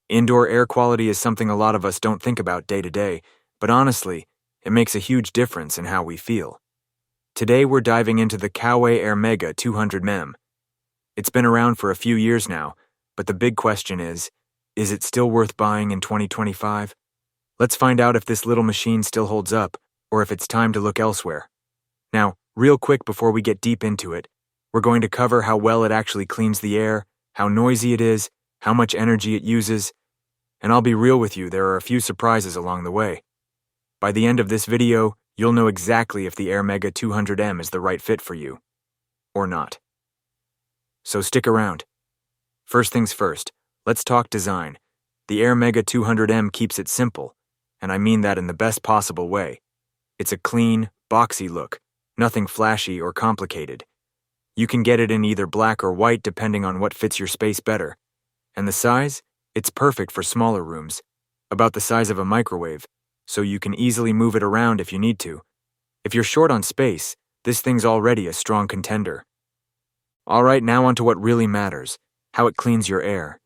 Indoor air quality is something a lot of us don't think about day to day, but honestly, it makes a huge difference in how we feel. Today we're diving into the Coway Airmega 200M. It's been around for a few years now, but the big question is it still worth buying in 2025? Let's find out if this little machine still holds up, or if it's time to look elsewhere. Now, real quick before we get deep into it, we're going to cover how well it actually cleans the air, how noisy it is, how much energy it uses, and I'll be real with you, there are a few surprises along the way. By the end of this video, you'll know exactly if the Airmega 200M is the right fit for you, or not. So stick around. First things first, let's talk design. The Airmega 200M keeps it simple, and I mean that in the best possible way. It's a clean, boxy look, nothing flashy or complicated. You can get it in either black or white depending on what fits your space better. And the size? It's perfect for smaller rooms, about the size of a microwave, so you can easily move it around if you need to. If you're short on space, this thing's already a strong contender. Alright, now onto what really matters, how it cleans your air.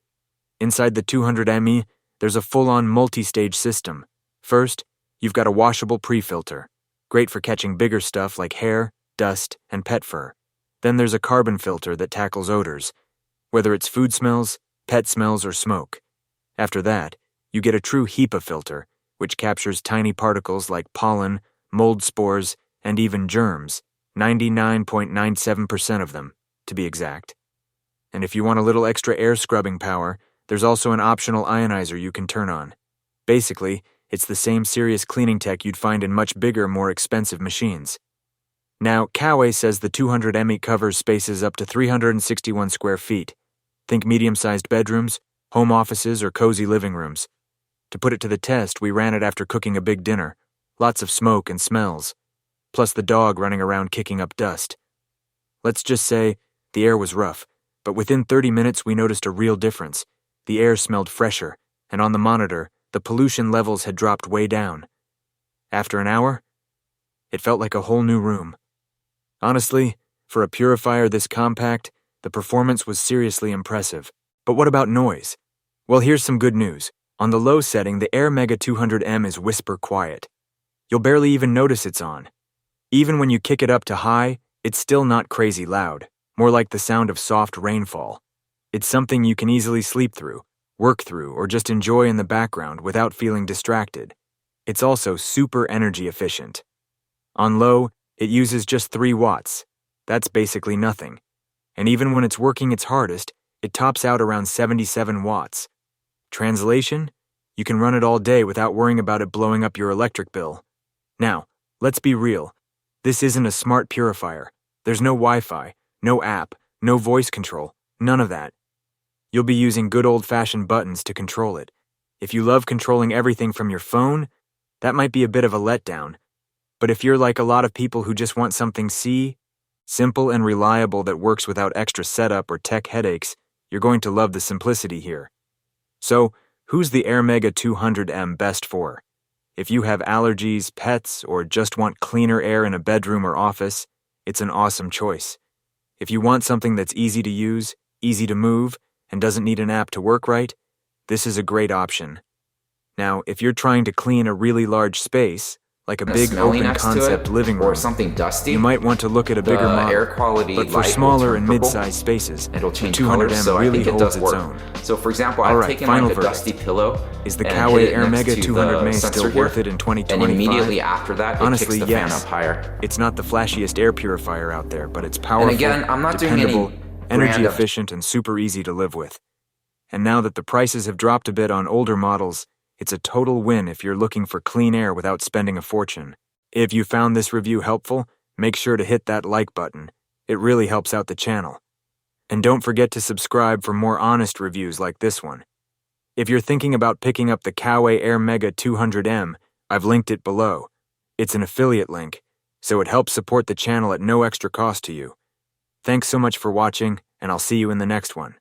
Inside the 200ME, there's a full-on multi-stage system. First, you've got a washable pre-filter, great for catching bigger stuff like hair, dust, and pet fur. Then there's a carbon filter that tackles odors, whether it's food smells, pet smells, or smoke. After that, you get a true HEPA filter, which captures tiny particles like pollen, mold spores, and even germs, 99.97% of them, to be exact. And if you want a little extra air scrubbing power, there's also an optional ionizer you can turn on. Basically, it's the same serious cleaning tech you'd find in much bigger, more expensive machines. Now, Coway says the 200ME covers spaces up to 361 square feet. Think medium-sized bedrooms, home offices, or cozy living rooms. To put it to the test, we ran it after cooking a big dinner. Lots of smoke and smells, plus the dog running around kicking up dust. Let's just say the air was rough, but within 30 minutes we noticed a real difference. The air smelled fresher, and on the monitor, the pollution levels had dropped way down. After an hour, it felt like a whole new room. Honestly, for a purifier this compact, the performance was seriously impressive. But what about noise? Well, here's some good news. On the low setting, the Airmega 200M is whisper quiet. You'll barely even notice it's on. Even when you kick it up to high, it's still not crazy loud, more like the sound of soft rainfall. It's something you can easily sleep through, work through, or just enjoy in the background without feeling distracted. It's also super energy efficient. On low, it uses just 3 watts. That's basically nothing. And even when it's working its hardest, it tops out around 77 watts. Translation? You can run it all day without worrying about it blowing up your electric bill. Now, let's be real. This isn't a smart purifier. There's no Wi-Fi, no app, no voice control, none of that. You'll be using good old-fashioned buttons to control it. If you love controlling everything from your phone, that might be a bit of a letdown. But if you're like a lot of people who just want something simple and reliable that works without extra setup or tech headaches, you're going to love the simplicity here. So, who's the Airmega 200M best for? If you have allergies, pets, or just want cleaner air in a bedroom or office, it's an awesome choice. If you want something that's easy to use, easy to move, and doesn't need an app to work right, this is a great option. Now, if you're trying to clean a really large space, like a big open concept living room, or something dusty, you might want to look at a bigger model. Air quality but for smaller and mid-sized spaces, it'll the change 200M colors, so really I think it holds does its work. own. So for example, I've taken like a dusty pillow Is the and Coway hit it next Airmega to 200M the still sensor worth here, it in 2025? and immediately after that, it Honestly, kicks the fan yes. up higher. It's not the flashiest air purifier out there, but it's powerful, And again, I'm not doing any dependable, energy brand of- efficient, and super easy to live with. And now that the prices have dropped a bit on older models, it's a total win if you're looking for clean air without spending a fortune. If you found this review helpful, make sure to hit that like button. It really helps out the channel. And don't forget to subscribe for more honest reviews like this one. If you're thinking about picking up the Coway Airmega 200M, I've linked it below. It's an affiliate link, so it helps support the channel at no extra cost to you. Thanks so much for watching, and I'll see you in the next one.